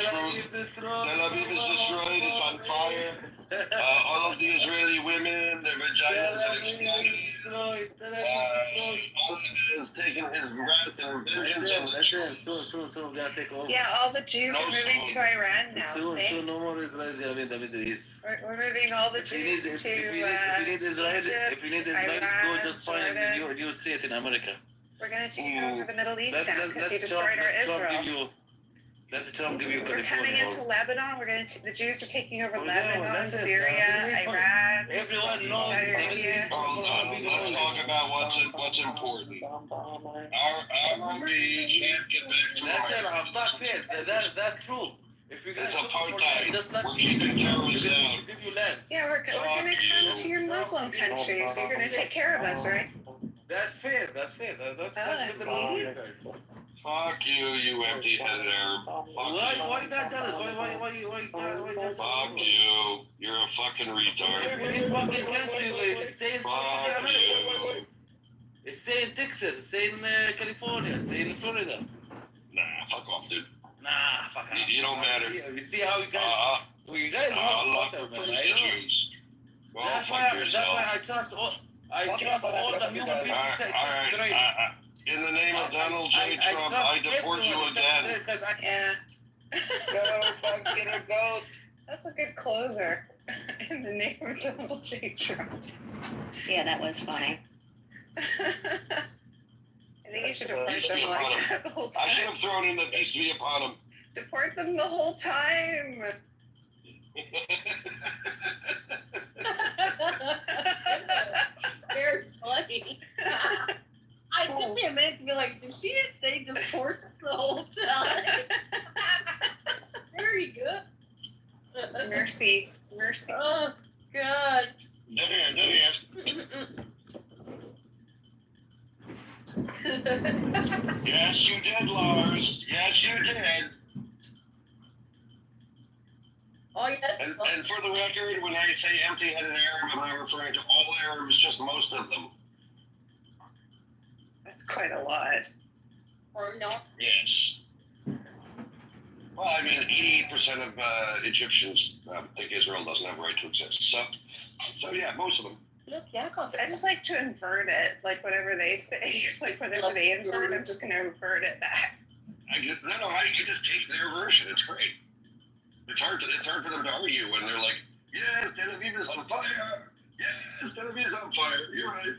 Tel Aviv is destroyed. It's on fire. All of the Israeli women, their vaginas have exploded. All is taking his wrath and vengeance on the Jews. Soon we're gonna take over. Yeah, all the Jews are moving to Iran now. Soon no more Israelis gonna be in the Middle East. We're moving all the Jews to if you need Israel, go just find a new state in America. We're gonna take over the Middle East now because he destroyed our Israel. Let Trump give you We're coming into Lebanon. The Jews are taking over Lebanon, that's Syria, Iraq. Everyone knows. Hold on. Let's talk about what's important. Our movie can't get back to That's true. If you it's apartheid. We're keeping terrorists out. Yeah, we're gonna come to your Muslim countries. You're gonna take care of us, right? That's fair. That's Fuck you, you empty-headed Arab. Why you not jealous? Why Fuck you. You're a fucking retard. Every fucking country, Fuck you. It's saying Texas, it's saying California, it's saying Florida. Nah, fuck off, dude. Nah, fuck off. You don't matter. You see how you guys Allah prefers the Jews. Well, that's fuck why yourself. I trust all the human beings. Alright. In the name of Donald J. Trump, I deport you again. Yeah. Go, fucking go. That's a good closer. In the name of Donald J. Trump. Yeah, that was funny. I think you should deport them like that the whole time. I should have thrown in the peace be upon him. Deport them the whole time. Very funny. I took me a minute to be like, did she just say deport the whole time? Very good. Mercy. Oh, God. Yes, you did, Lars. Yes, you did. Oh, yes. And for the record, when I say empty-headed Arab, I'm not referring to all Arabs, just most of them. That's quite a lot. Or not. Yes. Well, I mean, 80% of Egyptians think Israel doesn't have a right to exist. So yeah, most of them. Look, yeah, I just like to invert it, like whatever they say, like whatever they invert, I'm just gonna invert it back. I just take their version. It's great. It's hard for them to argue when they're like, yes, Tel Aviv is on fire. Yes, Tel Aviv is on fire. You're right.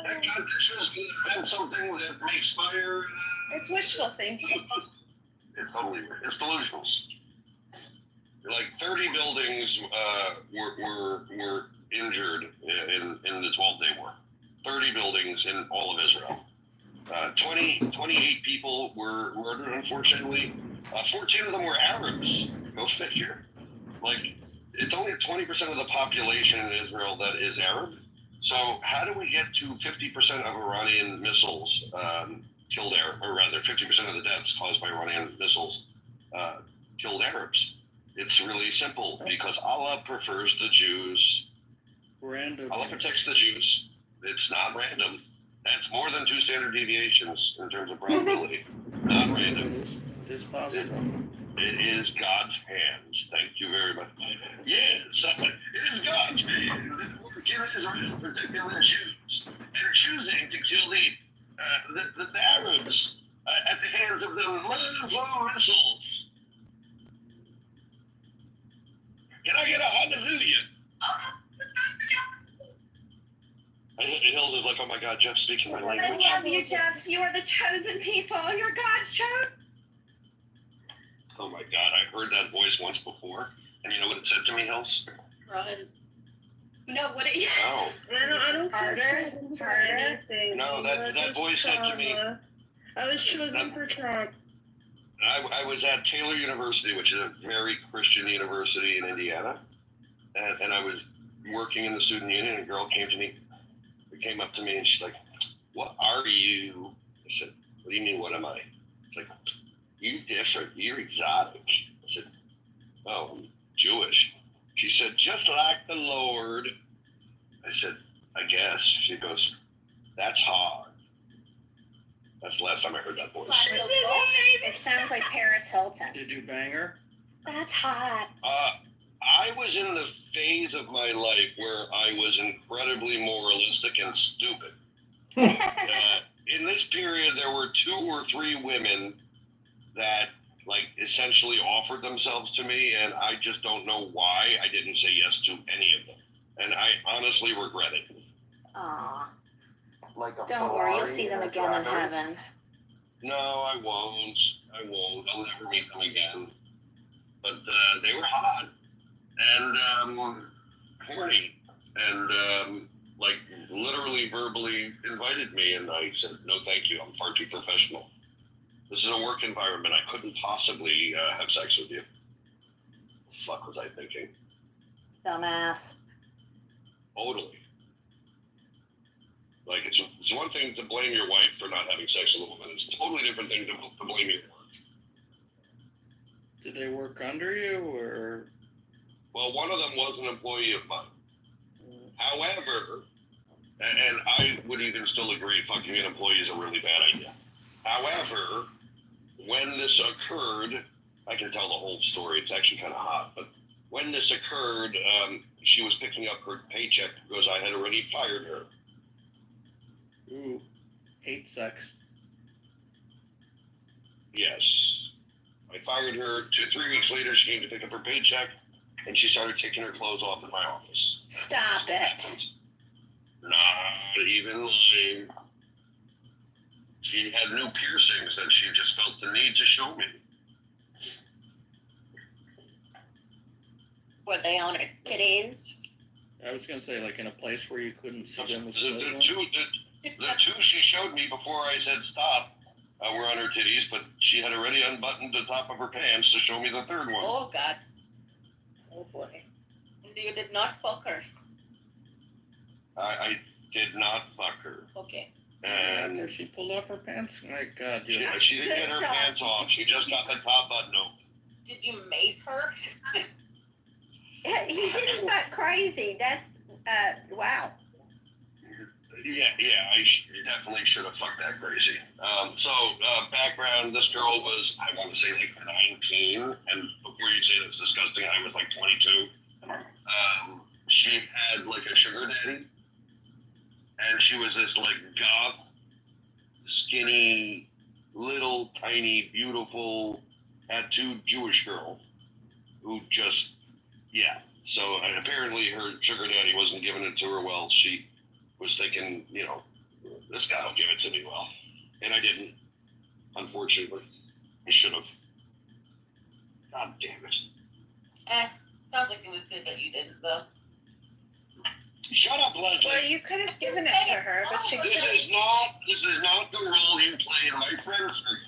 That God just invent something that makes fire. It's wishful thinking. It's delusionals. Like 30 buildings were injured in the 12-day war. 30 buildings in all of Israel. 28 people were murdered, unfortunately. 14 of them were Arabs. Go figure. Like, it's only 20% of the population in Israel that is Arab. So how do we get to 50% of Iranian missiles killed Arab, or rather 50% of the deaths caused by Iranian missiles killed Arabs? It's really simple, because Allah prefers the Jews. Random. Allah protects the Jews. It's not random. That's more than 2 standard deviations in terms of probability. Not random. It's possible. It is God's hands. Thank you very much. Yes, it is God's hands. We're giving Israel protecting the Jews. And choosing to kill the Arabs at the hands of the Muslim missiles. Can I get a hallelujah? Hills is like, oh my God, Jeff's speaking my language. I love you, Jeff. You are the chosen people. You're God's chosen. Oh my God, I heard that voice once before. And you know what it said to me, Hills? Run. No, what it No. I don't Harder. No, that voice said to me. I was chosen for Trump. I was at Taylor University, which is a very Christian university in Indiana. And I was working in the student union, and a girl came up to me, and she's like, what are you? I said, what do you mean, what am I? It's like, you different, you're exotic. I said, oh, I'm Jewish. She said, just like the Lord. I said, I guess. She goes, that's hard. That's the last time I heard that voice. It sounds like Paris Hilton. Did you bang her? That's hot. I was in the phase of my life where I was incredibly moralistic and stupid. In this period, there were 2 or 3 women that, like, essentially offered themselves to me, and I just don't know why I didn't say yes to any of them. And I honestly regret it. Aw. Like a Don't worry, you'll Ferrari see them a again in drivers. heaven. No, I won't. I'll never meet them again. But they were hot and horny and like literally verbally invited me, and I said, no thank you, I'm far too professional. This is a work environment. I couldn't possibly have sex with you. The fuck was I thinking? Dumbass. Totally. Like, it's one thing to blame your wife for not having sex with a woman. It's a totally different thing to blame your work. Did they work under you, or? Well, one of them was an employee of mine. However, and I would even still agree, fucking an employee is a really bad idea. However, when this occurred, I can tell the whole story. It's actually kind of hot. But when this occurred, she was picking up her paycheck because I had already fired her. Ooh, hate sex. Yes. I fired her. 2-3 weeks later, she came to pick up her paycheck, and she started taking her clothes off in my office. Stop it. Not even lying. She had new piercings that she just felt the need to show me. Were they on her titties? I was gonna say, like in a place where you couldn't see them. The two she showed me before I said stop were on her titties, but she had already unbuttoned the top of her pants to show me the third one. Oh, God. Oh, boy. You did not fuck her. I did not fuck her. Okay. And After she pulled off her pants, my God, dude. she didn't get her pants off. She just got the top button open. Did you mace her? He didn't fuck crazy. That's, wow. Yeah, I definitely should have fucked that crazy. Background, this girl was, I want to say, like 19, and before you say that's disgusting, I was like 22. She had like a sugar daddy, and she was this like goth, skinny, little, tiny, beautiful, tattooed Jewish girl who just, yeah. So apparently her sugar daddy wasn't giving it to her well. She was thinking, you know, this guy will give it to me well. And I didn't, unfortunately. I should have. God damn it. Sounds like it was good that you didn't, though. Shut up, Leslie. Well, you could have given it to her, but she could have. This is not the role you play in my friend's group.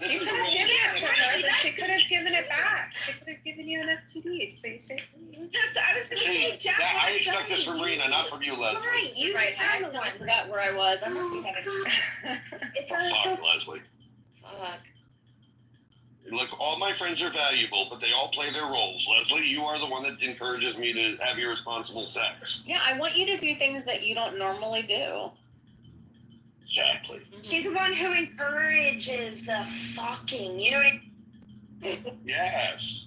You could have given it to her, but she could have given it back. She could have given you an STD. So you say, I was going to say, Jack. I expect this from Rena, not from you, Leslie. Right, you Right, I are the one. forgot where I was. I must be having... It's Fuck, Leslie. Fuck. Look, all my friends are valuable, but they all play their roles. Leslie, you are the one that encourages me to have irresponsible sex. Yeah, I want you to do things that you don't normally do. Exactly. She's the one who encourages the fucking, you know what I mean? Yes.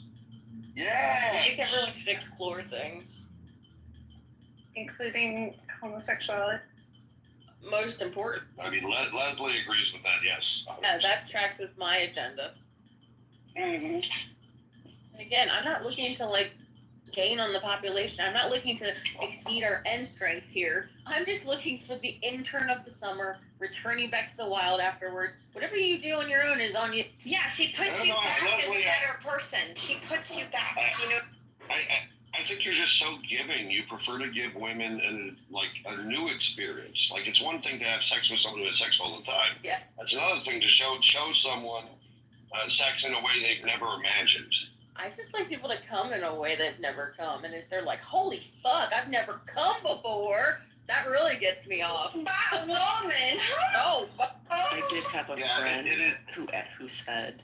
I Yes. think everyone should explore things. including homosexuality. Most important. I mean, Leslie agrees with that, yes. Yeah, that tracks with my agenda. Mm-hmm. And again, I'm not looking to like gain on the population. I'm not looking to exceed our end strength here. I'm just looking for the intern of the summer, returning back to the wild afterwards. Whatever you do on your own is on you. Yeah, she puts you back as a better person. She puts you back, you know. I think you're just so giving. You prefer to give women a new experience. Like, it's one thing to have sex with someone who has sex all the time. Yeah. That's another thing to show someone sex in a way they've never imagined. I just like people to come in a way they've never come. And if they're like, holy fuck, I've never come before, that really gets me off. Wow, woman. Oh, I did have a Yeah, friend it is. who said,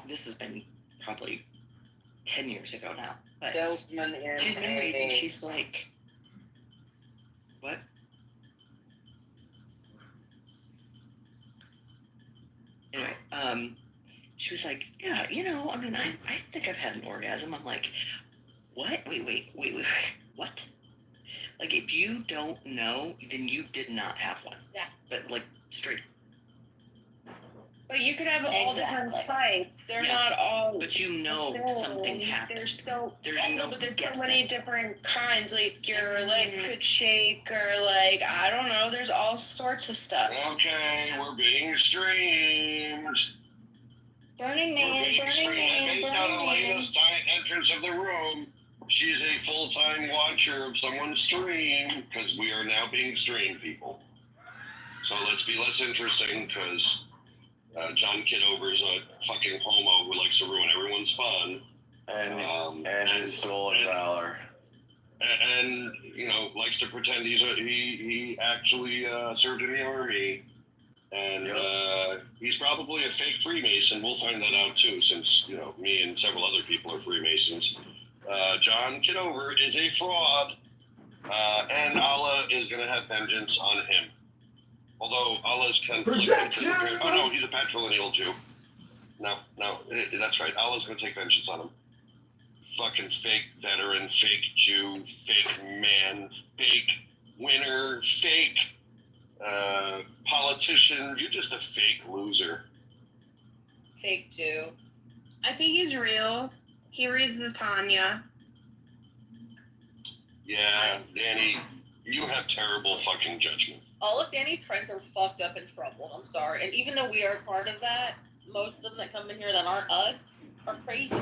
this has been probably 10 years ago now, but Salesman in she's married and she's like, what? she was like, yeah, you know, I mean, I think I've had an orgasm. I'm like, what? Wait, what? Like, if you don't know, then you did not have one. Yeah. But, like, straight. But you could have all different types. They're Yeah. not all. But you know something happened. There's so There's no but there's so guessing. many different kinds. Like your legs could shake, or like I don't know. There's all sorts of stuff. Okay, we're being streamed. Burning Man, Based on Elena's entrance of the room, she's a full-time watcher of someone's stream, because we are now being streamed, people. So let's be less interesting, because John Kitover's a fucking homo who likes to ruin everyone's fun. And his stolen valor. And, you know, likes to pretend he actually served in the army. And he's probably a fake Freemason. We'll find that out too, since, you know, me and several other people are Freemasons. John Kitover is a fraud, and Allah is going to have vengeance on him. Although Allah's conflicted. Oh no, he's a patrilineal Jew. No, that's right. Allah's going to take vengeance on him. Fucking fake veteran, fake Jew, fake man, fake winner, fake politician. You're just a fake loser. Fake Jew. I think he's real. He reads the Tanya. Yeah, Danny, you have terrible fucking judgment. All of Danny's friends are fucked up and troubled. I'm sorry. And even though we are part of that, most of them that come in here that aren't us are crazy.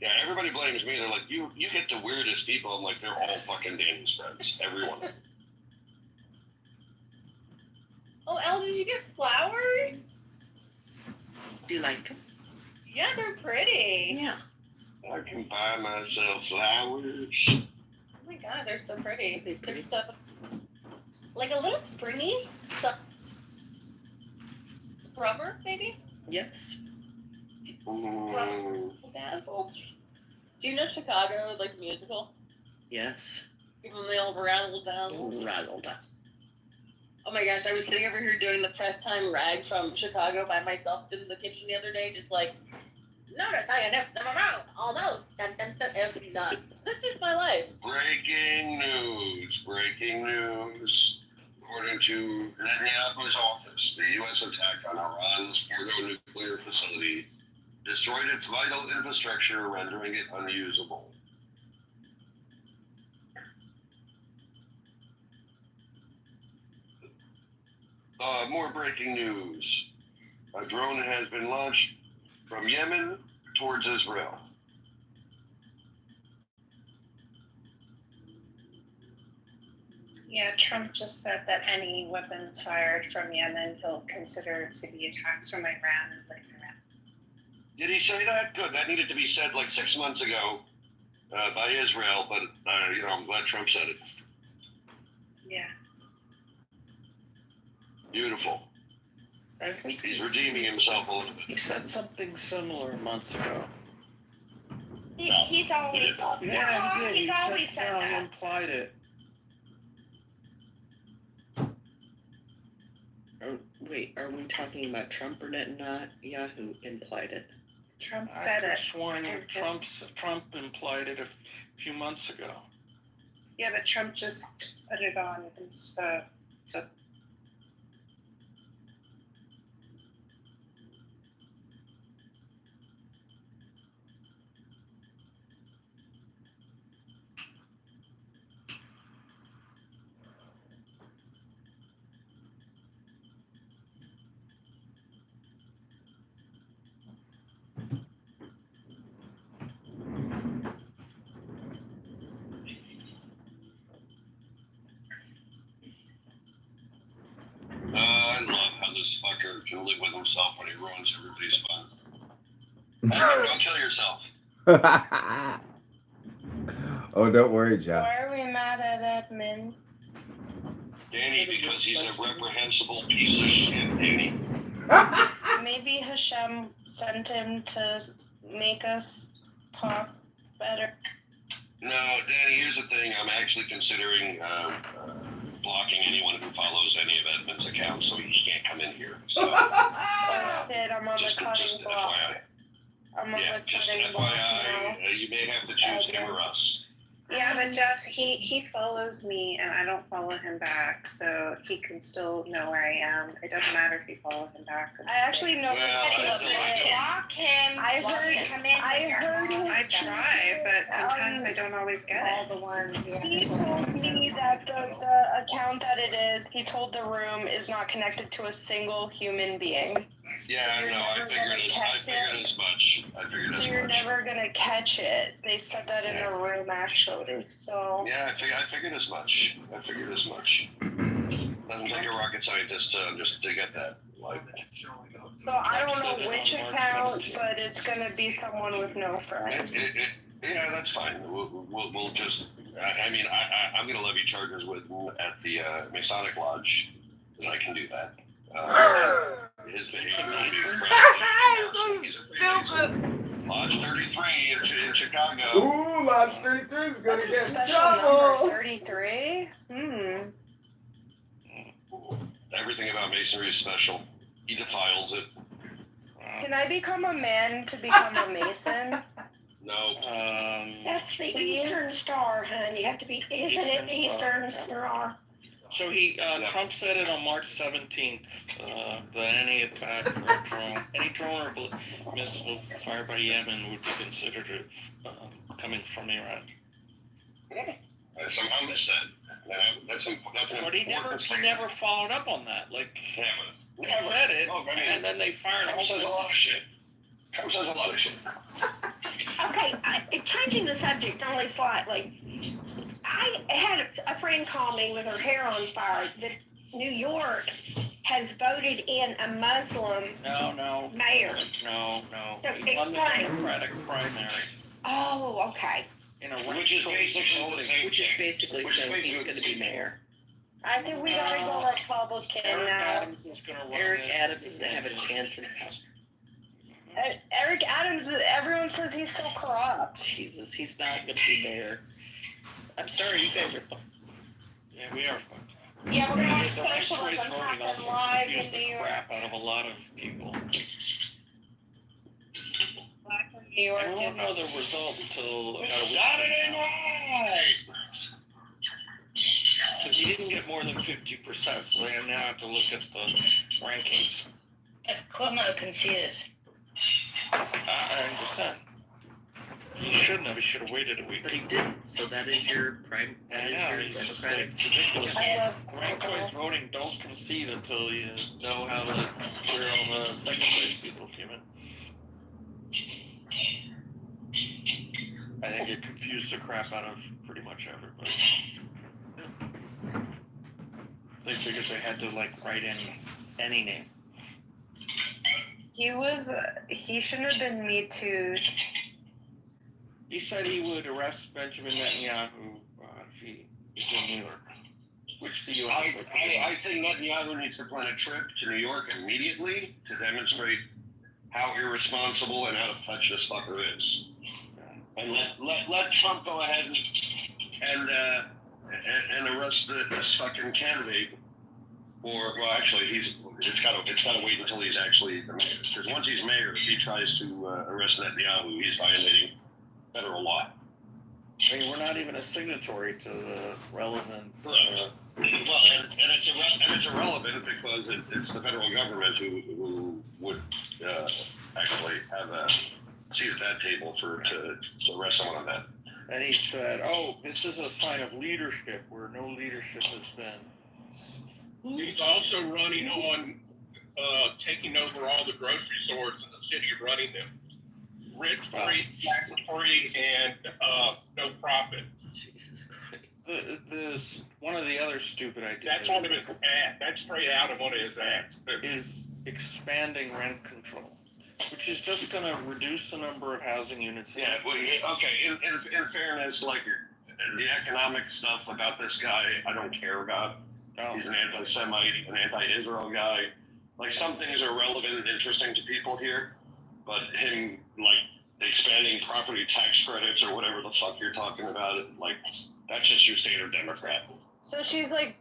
Yeah, everybody blames me. They're like, you get the weirdest people. I'm like, they're all fucking Danny's friends. Everyone. Oh, Elle, did you get flowers? Do you like them? Yeah, they're pretty. Yeah. I can buy myself flowers. Oh my god, they're so pretty. They're pretty. They're so, like a little springy. Rubber, maybe? Yes. Mm. Dazzle. Do you know Chicago, like the musical? Yes. Even when they all rattle down. Razzled up. Oh my gosh, I was sitting over here doing the press time rag from Chicago by myself in the kitchen the other day, just like, notice how you never come around. All those. Dun, dun, dun. It was nuts. This is my life. Breaking news. According to Netanyahu's office, the U.S. attack on Iran's Fordo nuclear facility destroyed its vital infrastructure, rendering it unusable. More breaking news. A drone has been launched from Yemen towards Israel. Yeah, Trump just said that any weapons fired from Yemen he'll consider to be attacks from Iran and blame Iran. Did he say that? Good. That needed to be said like 6 months ago by Israel, but you know, I'm glad Trump said it. Yeah. Beautiful. I think He's redeeming himself a little he bit. said something similar months ago. He's always Yeah, he did. he's always said He that. implied it. Wait, are we talking about Trump or Netanyahu implied it? Trump I said could it. sworn And Trump implied it a few months ago. Yeah, but Trump just put it on Insta. So I love how this fucker can live with himself when he ruins everybody's fun. Hey, don't kill yourself. Oh, don't worry, Jeff. why are we mad at admin? Danny, because he's a reprehensible piece of shit, Danny. Maybe Hashem sent him to make us talk better. No, Danny, here's the thing. I'm actually considering blocking anyone who follows any of Edmund's accounts, so he can't come in here. So Shit, I'm on the just cutting block. FYI. I'm on Yeah, the just cutting block now. FYI, you may have to choose him or us. Yeah, but Jeff, he follows me and I don't follow him back, so he can still know where I am. It doesn't matter if you follow him back. I actually know Well, I Block him. I Block heard- him. Come in. I heard him. I try, but sometimes I don't always get all it. the ones. Yeah. He told me that the account that it is, he told the room is not connected to a single human being. Yeah, You're no, I never figured gonna as catch much. I figured So as you're much. never gonna catch it. They said that in the room actually. So Yeah, I figured as much. Doesn't take a rocket scientist just to get that. Like, I don't know which account, but it's gonna be someone with no friends. yeah, that's fine. We'll just. I'm gonna levy charges with at the Masonic Lodge, and I can do that. His behavior will be incredible. He's a Freemason. Lodge 33 in Chicago. Ooh, Lodge 33 is gonna That's a get in special trouble. number, 33? Everything about masonry is special. He defiles it. Can I become a man to become a mason? No. That's the Eastern Star, hun. You have to be. Isn't it Eastern Star? So Trump said it on March 17th, that any attack or any drone or missile fired by Yemen would be considered coming from Iran. I somehow missed that. That's an But he never followed up on that. Like, he Never. said it, Oh, I mean, and then they fired Trump says a lot of shit. Trump says a lot of shit. Okay, changing the subject only slightly. I had a friend call me with her hair on fire that New York has voted in a Muslim No. mayor. No. So He won the explain. Democratic primary. Oh, okay. In a Which is basically the same Which is thing. basically Which is saying he's basically going to the be same mayor. I think we gotta go Republican Eric now. Adams is going to run Eric it. Adams doesn't have a chance in hell. Eric Adams, everyone says he's so corrupt. Jesus, he's not going to be mayor. I'm sorry, you guys are fucked. Yeah, we are fucked. Yeah, we're gonna The have socialism ranked choice voting happen also live confused in the New York. crap out of a lot of people. New York And we won't know is. the results until about a week Saturday from now. night. Because he didn't get more than 50%, so they now have to look at the rankings. Cuomo conceded. I understand. He shouldn't have. He should have waited a week. But he didn't, so that is your prime. That I is know, your he's just Democratic. like ridiculous. I love Ranked choice Cuomo. voting, don't concede until you know how where all the second place people came in. I think it confused the crap out of pretty much everybody. They figured they had to write any name. He shouldn't have been Me Too. He said he would arrest Benjamin Netanyahu if he is in New York, which the U.S. I think Netanyahu needs to plan a trip to New York immediately to demonstrate how irresponsible and out of touch this fucker is. And let Trump go ahead and arrest this fucking candidate. Or well, actually, it's gotta wait until he's actually the mayor. Because once he's mayor, if he tries to arrest Netanyahu, he's violating federal law. I mean, we're not even a signatory to the relevant. Well, and it's irrelevant because it's the federal government who would actually have a seat at that table to arrest someone on that. And he said, "Oh, this is a sign of leadership where no leadership has been." He's also running on taking over all the grocery stores in the city and running them. Rent-free, tax-free, and no profit. Jesus Christ. One of the other stupid ideas That's one of his ads. That's straight out of one of his ads. is expanding rent control, which is just going to reduce the number of housing units. Yeah, well, okay. In fairness, the economic stuff about this guy, I don't care about. Oh. He's an anti-Semite, an anti-Israel guy. Some things are relevant and interesting to people here, but him expanding property tax credits or whatever the fuck you're talking about, that's just your standard Democrat. So he's like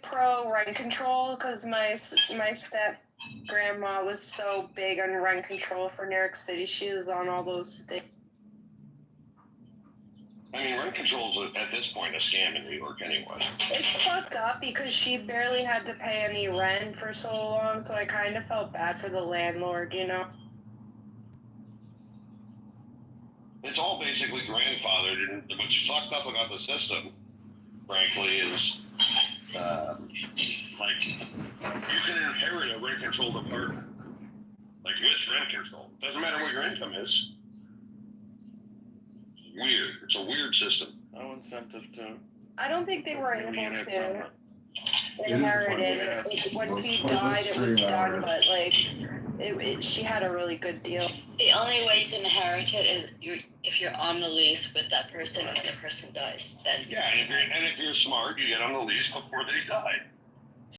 pro rent control because my step grandma was so big on rent control for New York City. She was on all those things. I mean, rent control is at this point a scam in New York anyway. It's fucked up because she barely had to pay any rent for so long, so I kind of felt bad for the landlord, you know? It's all basically grandfathered, and what's fucked up about the system, frankly, is like you can inherit a rent-controlled apartment, like with rent control. Doesn't matter what your income is. Weird. It's a weird system. No incentive to. I don't think they were new able units to on it. inherit it. Once he died, it was done, but like, she had a really good deal. The only way you can inherit it is if you're on the lease with that person and the person dies. Then Yeah, and if you're smart, you get on the lease before they die.